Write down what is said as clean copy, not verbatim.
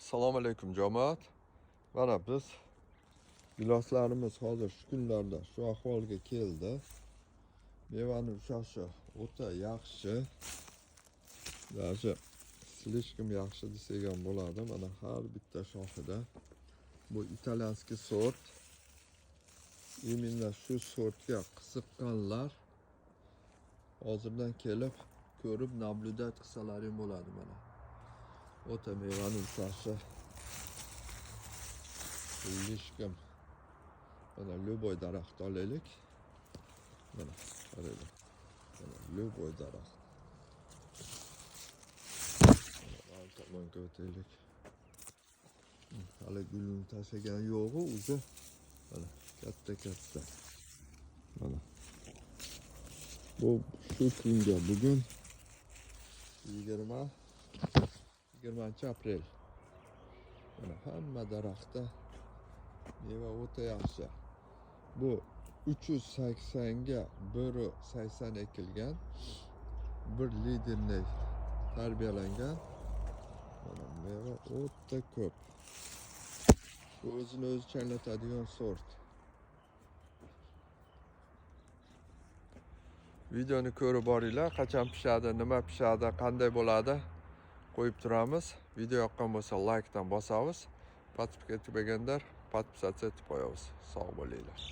Assalomu alaykum jamoat. Mana biz giloslarimiz hozir shu kunlarda shu ahvolga keldi. Mevani ushashi o'ta yaxshi. Даже slishkim yaxshi desak ham bo'ladi. Mana har bitta shoxida bu italyanskiy sort. Именно shu sortga qiziqqanlar hozirdan kelib ko'rib naблюдать qilsalaring bo'ladi mana. O'ta mevani ushashi slishkim. Mana любой daraxt olaylik. Mana qaraylik. Mana любой daraxt. Mana tomonga o'taylik. Hali gulni tashlagan yo'g'i o'zi. Mana katta. Mana. Bu shu kunga bugun 20-aprel. Mana hamma daraxtda meva o'ta yaxshi. Bu 380 ga 180 ekilgan. Bir liderni tarbiyalangan. Mana meva o'ta ko'p. O'zini o'zi changlatadigan sort. Videoni ko'rib boringlar, qachon pishadi, nima pishadi, qanday bo'ladi qo'yib turamiz. Video yoqqan bo'lsa like dan bosamiz. Подписка etmaganlar podpisatsiya etib qo'yamiz. Sog' bo'linglar.